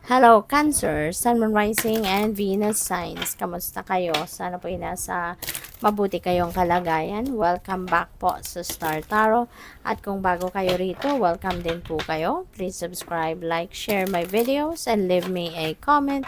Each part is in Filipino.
Hello, Cancer, Sun, Moon, Rising, and Venus signs. Kamusta kayo? Sana po ay nasa mabuti kayong kalagayan. Welcome back po sa Star Tarot. At kung bago kayo rito, welcome din po kayo. Please subscribe, like, share my videos, and leave me a comment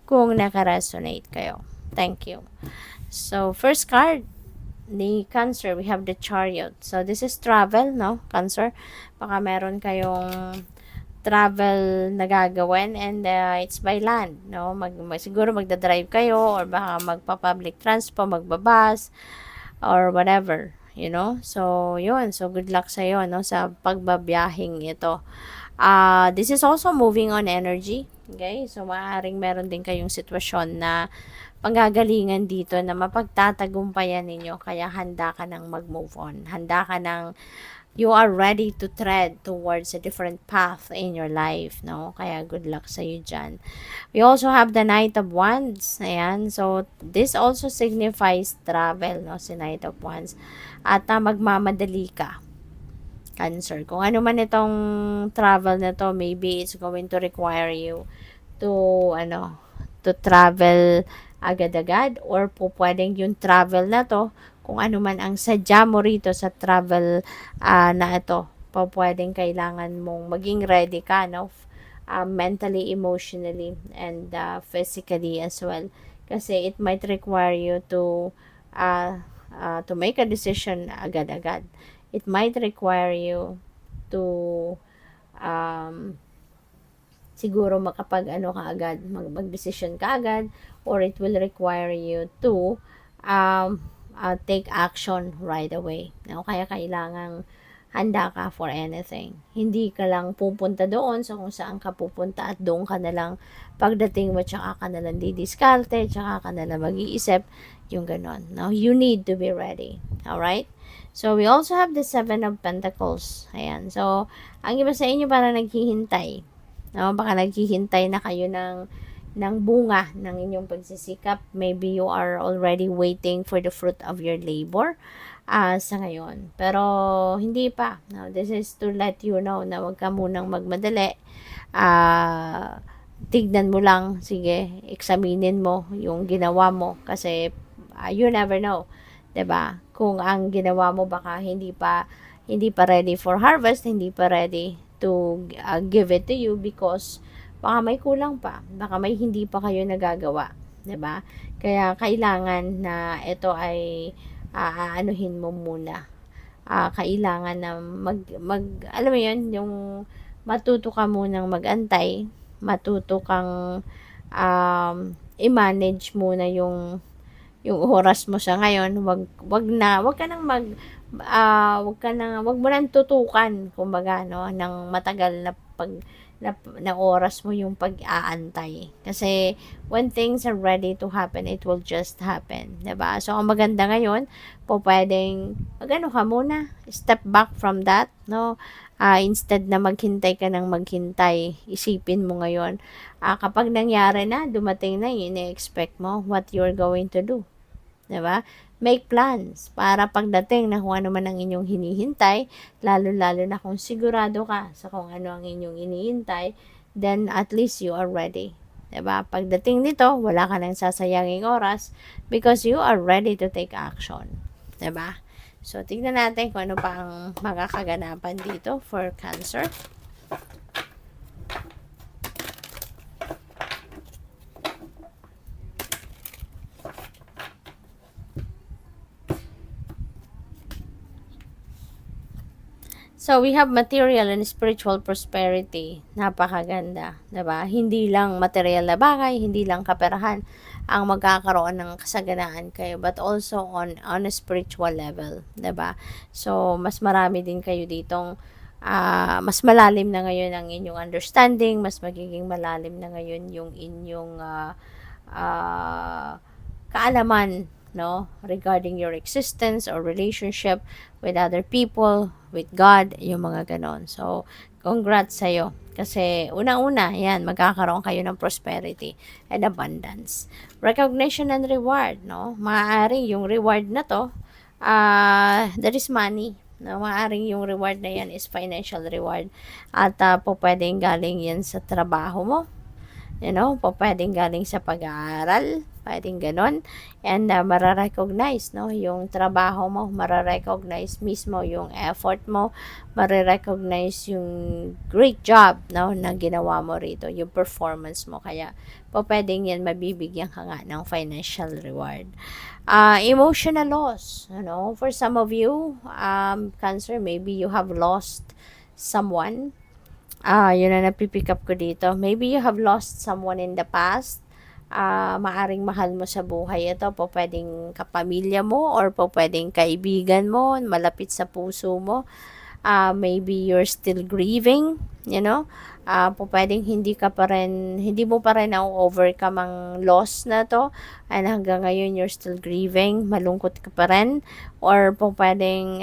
kung nakaresonate kayo. Thank you. So, first card, ni Cancer, we have the Chariot. So, this is travel, no, Cancer? Baka meron kayong travel na gagawin and it's by land, no? Siguro magdadrive kayo or baka magpa-public transport, magbabas or whatever, you know? So, yun. So, good luck sa iyo, no? Sa pagbabiyahing ito. This is also moving on energy. Okay? So, maaaring meron din kayong sitwasyon na panggagalingan dito na mapagtatagumpayan ninyo. Kaya handa ka nang mag-move on. Handa ka nang you are ready to tread towards a different path in your life, no? Kaya good luck sa you dyan. We also have the Knight of Wands. Ayan. So, this also signifies travel, no? Si Knight of Wands. At magmamadali ka. Cancer. Kung ano man itong travel na to, maybe it's going to require you to, to travel agad-agad or po pwedeng yung travel na to kung ano man ang sadya mo rito sa travel na ito, pa pwedeng kailangan mong maging ready ka, no? Mentally, emotionally, and physically as well. Kasi it might require you to make a decision agad-agad. It might require you to siguro makapag ka agad, mag-decision ka agad, or it will require you to take action right away. No? Kaya kailangang handa ka for anything. Hindi ka lang pupunta doon sa kung saan ka pupunta at doon ka na lang pagdating mo, tsaka ka na lang didiskarte, tsaka ka na lang mag-iisip, yung ganon. Now, you need to be ready. Alright? So, we also have the Seven of Pentacles. Ayan. So, ang iba sa inyo parang naghihintay. No? Baka naghihintay na kayo ng bunga ng inyong pagsisikap. Maybe you are already waiting for the fruit of your labor sa ngayon. Pero, hindi pa. No? This is to let you know na wag ka munang magmadali. Tignan mo lang, sige, examinin mo yung ginawa mo. Kasi, you never know. 'Di ba? Kung ang ginawa mo baka hindi pa ready for harvest, hindi pa ready to give it to you because baka may kulang pa, baka may hindi pa kayo nagagawa, 'di ba? Kaya kailangan na ito ay aanuhin mo muna. Kailangan na alam mo 'yun, yung matuto ka munang magantay, matuto kang i-manage muna yung oras mo sa ngayon. Wag mo nang tutukan, kumbaga, no, ng matagal na na oras mo yung pag-aantay. Kasi, when things are ready to happen, it will just happen. 'Di ba? So, ang maganda ngayon, pwedeng, ka muna, step back from that, no? Instead na maghintay ka ng maghintay, isipin mo ngayon, kapag nangyari na, dumating na, ine-expect mo, what you're going to do. 'Di ba? Make plans para pagdating na kung ano man ang inyong hinihintay, lalo-lalo na kung sigurado ka sa kung ano ang inyong hinihintay, then at least you are ready. 'Di ba? Pagdating nito, wala ka nang sasayanging oras because you are ready to take action. 'Di ba? So, tingnan natin kung ano pa ang mga kaganapan dito for Cancer. So, we have material and spiritual prosperity. Napakaganda, 'di ba? Hindi lang material na bagay, hindi lang kaperahan ang magkakaroon ng kasaganaan kayo, but also on a spiritual level, 'di ba? So, mas marami din kayo ditong mas malalim na ngayon ang inyong understanding, mas magiging malalim na ngayon yung inyong kaalaman, no, regarding your existence or relationship with other people, with God, yung mga ganon. So, congrats sa'yo. Kasi, unang-una, yan, magkakaroon kayo ng prosperity and abundance. Recognition and reward, no? Maaaring yung reward na to, there is money. No? Maaaring yung reward na yan is financial reward. At pwedeng galing yan sa trabaho mo. pwedeng galing sa pag-aaral, pwedeng ganon. And mararecognize, no, yung trabaho mo, mararecognize mismo yung effort mo, mararecognize yung great job, no, na ginawa mo rito, yung performance mo. Kaya pwedeng yan, mabibigyan ka nga ng financial reward. Emotional loss, for some of you, Cancer, maybe you have lost someone. Yun na napipick up ko dito. Maybe you have lost someone in the past. Maaring mahal mo sa buhay ito. Pwedeng kapamilya mo or pwedeng kaibigan mo, malapit sa puso mo. Maybe you're still grieving, pwedeng hindi mo pa rin na-overcome ang loss na to, and hanggang ngayon you're still grieving, malungkot ka pa rin, or pwedeng,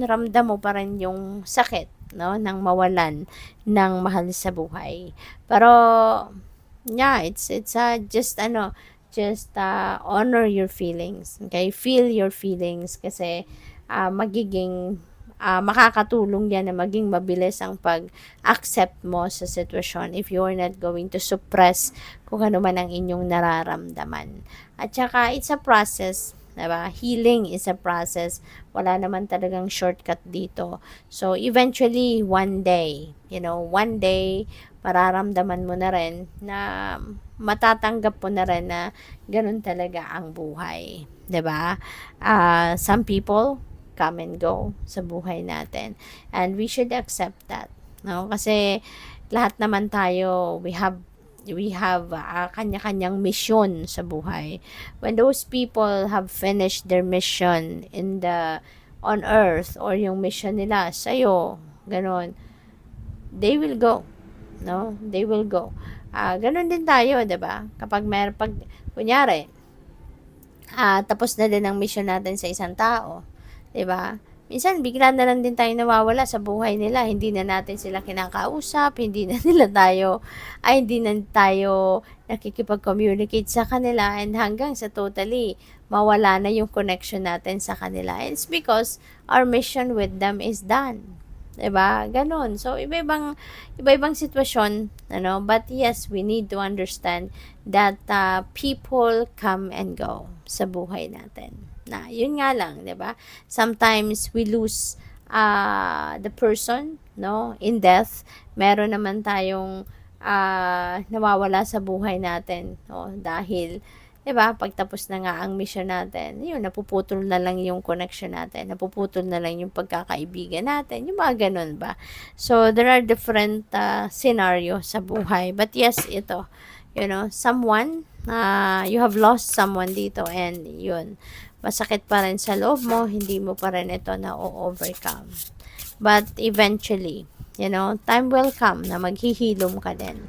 ramdam mo pa rin yung sakit, no, ng mawalan ng mahal sa buhay. Pero yeah, it's just honor your feelings. Okay? Feel your feelings kasi magiging makakatulong yan na maging mabilis ang pag-accept mo sa sitwasyon if you are not going to suppress kung ano man ang inyong nararamdaman. At saka, it's a process. Diba? Healing is a process. Wala naman talagang shortcut dito. So, eventually, one day, mararamdaman mo na rin na matatanggap mo na rin na ganun talaga ang buhay. Diba? Some people come and go sa buhay natin. And we should accept that. No? Kasi lahat naman tayo, we have kanya-kanyang mission sa buhay. When those people have finished their mission on earth, or yung mission nila sa'yo, ganon, they will go. No? They will go. Ganon din tayo, 'di ba? Kapag kunyari, tapos na din ang mission natin sa isang tao, 'di ba? Minsan bigla na lang din tayo nawawala sa buhay nila. Hindi na natin sila kinakausap, hindi na tayo nakikipag-communicate sa kanila, and hanggang sa totally mawala na yung connection natin sa kanila. And it's because our mission with them is done. 'Di ba? Ganon. So iba-ibang sitwasyon, but yes, we need to understand that people come and go sa buhay natin. Na, yun nga lang, 'di ba? Sometimes we lose the person, no, in death. Meron naman tayong nawawala sa buhay natin, no, dahil 'di ba, pagtapos na nga ang mission natin, yun, napuputol na lang yung connection natin, napuputol na lang yung pagkakaibigan natin, yung mga ganun ba. So there are different scenario sa buhay. But yes, ito, someone, you have lost someone dito, and yun, masakit pa rin sa loob mo, hindi mo pa rin ito na-overcome. But eventually, time will come na maghihilom ka din.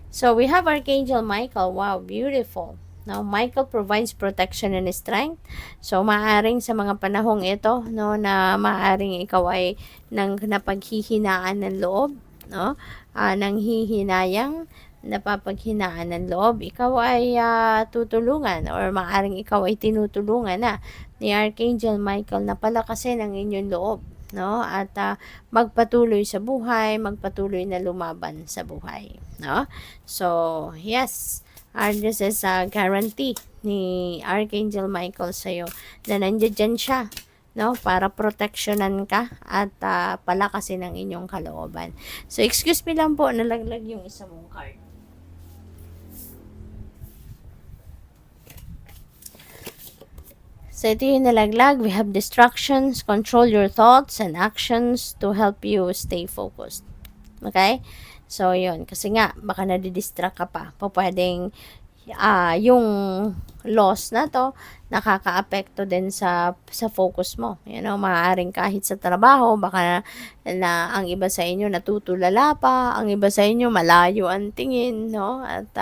So, we have Archangel Michael. Wow, beautiful. Now, Michael provides protection and strength. So, maaring sa mga panahong ito, no, na maaring ikaw ay napaghihinaan ng loob, no, nang hihinayang, napapaghinaan ng loob, ikaw ay tutulungan, or maaring ikaw ay tinutulungan na ni Archangel Michael na palakasin ang inyong loob, no, at magpatuloy sa buhay, magpatuloy na lumaban sa buhay, no. So yes, this is a guarantee ni Archangel Michael sa'yo na nandiyan siya, no, para proteksyonan ka at palakasin ang inyong kalooban. So excuse me lang po, nalaglag yung isa mong card. So, ito yung nalaglag. We have distractions. Control your thoughts and actions to help you stay focused. Okay? So, yun. Kasi nga, baka nadidistract ka pa. Pwedeng yung loss na to, nakaka-apekto din sa focus mo. Maaaring kahit sa trabaho, baka na ang iba sa inyo natutulala pa, ang iba sa inyo malayo ang tingin, no? At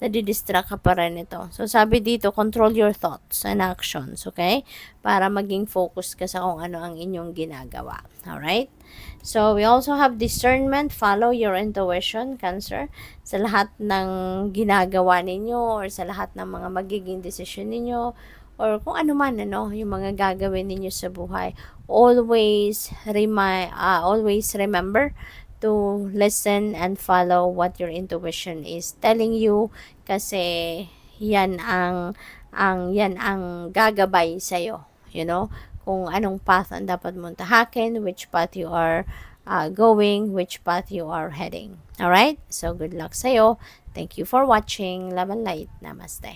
nadidistract ka pa rin ito. So, sabi dito, control your thoughts and actions, okay? Para maging focus ka sa kung ano ang inyong ginagawa. Alright? So, we also have discernment. Follow your intuition, Cancer. Sa lahat ng ginagawa ninyo, or sa lahat ng mga magiging decision ninyo, or kung ano man, yung mga gagawin ninyo sa buhay. Always remember to listen and follow what your intuition is telling you, kasi yan ang gagabay sa kung anong path ang dapat mong tahakin, which path you are going, which path you are heading. Alright? So, good luck sa'yo. Thank you for watching. Love and light. Namaste.